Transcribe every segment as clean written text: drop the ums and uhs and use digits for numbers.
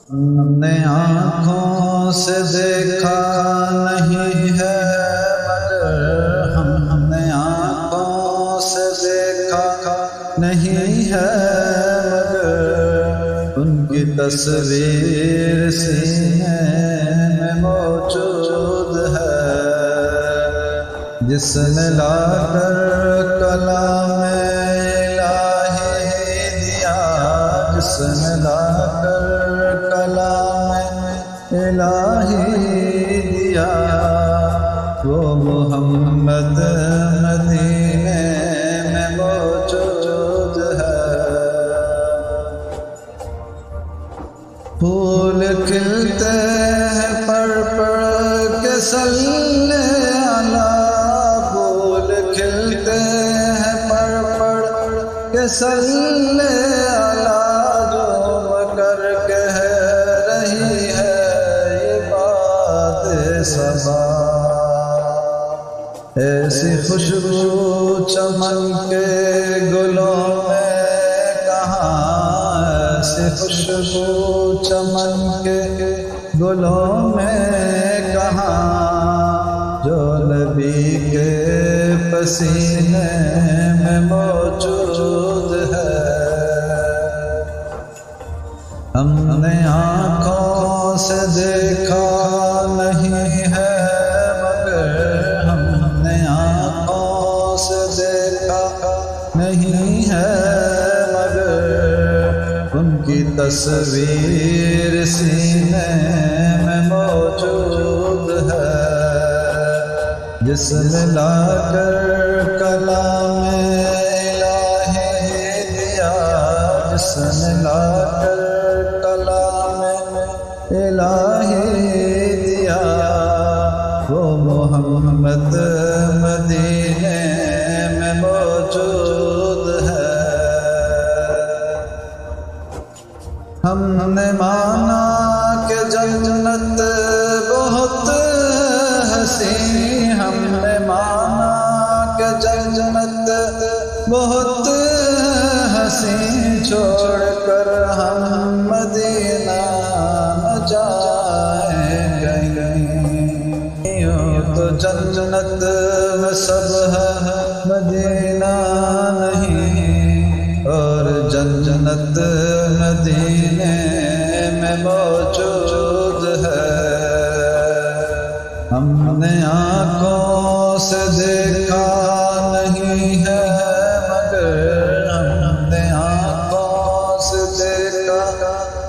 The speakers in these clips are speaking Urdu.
ہم نے آنکھوں سے دیکھا نہیں ہے مگر ہم نے آنکھوں سے دیکھا نہیں ہے مگر ان کی تصویر سینے میں موجود ہے، جس نے لا کر کلام الہی دیا، جس نے لا کر کلام الہی دیا، وہ محمد مدینے میں موجود ہے۔ پھول کھلتے ہیں پڑھ پڑھ کے صلی علی، پھول کھلتے ہیں پڑھ پڑھ کے صلی علی، جو کر کہہ رہی ہے یہ بات صبا، ایسی خوشبو چمن کے گلوں میں کہاں، ایسی خوشبو چمن کے گلوں میں کہاں، جو نبی کے پسینے میں موجود ہے۔ ہم نے آنکھوں سے دیکھا نہیں ہے مگر ہم نے آنکھوں سے دیکھا نہیں ہے مگر ان کی تصویر سینے میں موجود ہے، جس نے لا کر کلام الہی دیا، جس نے لا کر کلام الہی دیا، وہ محمد مدینے میں موجود ہے۔ ہم نے مانا کہ جنت بہت حسین، ہم نے مانا کہ جنت بہت حسین، چھوڑ کر ہم مدینہ نہ جائیں گے، یوں تو جنت میں سب ہے مدینہ نہیں، اور جنت مدینے میں موجود ہے۔ ہم نے آنکھوں سے دیکھا نہیں ہے مگر ہم نے آنکھوں سے دیکھا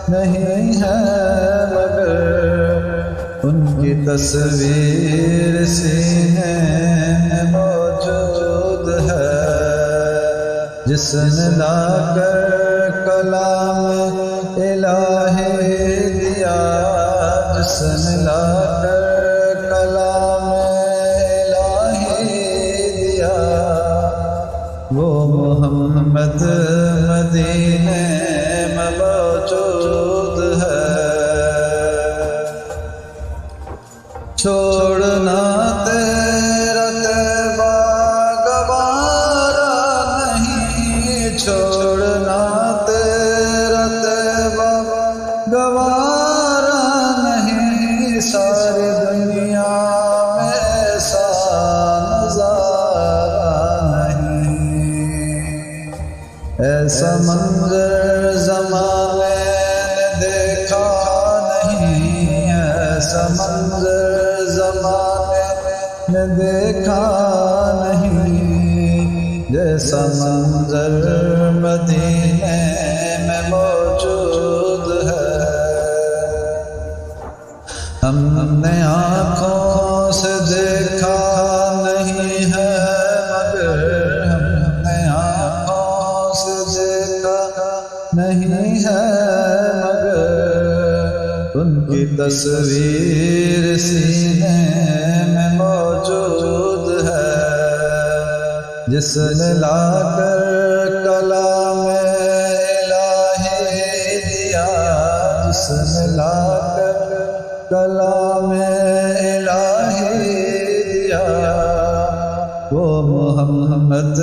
نہیں ہے مگر ان کی تصویر سینے میں موجود ہے، جس نے لا کر کلام الہی دیا، جس نے لا کر کلام الہی دیا، وہ محمد مدینے میں موجود ہے۔ چھوڑنا تیرا طیبہ گوارا نہیں، چھوڑنا تیرا طیبہ گوارا نہیں، ساری دنیا میں ایسا نظارہ نہیں، ایسا منظر زمانے نے دیکھا نہیں، ایسا منظر زمانے نے دیکھا نہیں، جیسا منظر مدینے میں موجود ہے۔ ہم نے آنکھوں سے دیکھا نہیں ہے مگر ہم نے آنکھوں سے دیکھا نہیں ہے مگر ان کی تصویر سینے میں موجود ہے، جس نے لا کر کلام الہی دیا، جس نے لا کر کلام الہی دیا، وہ محمد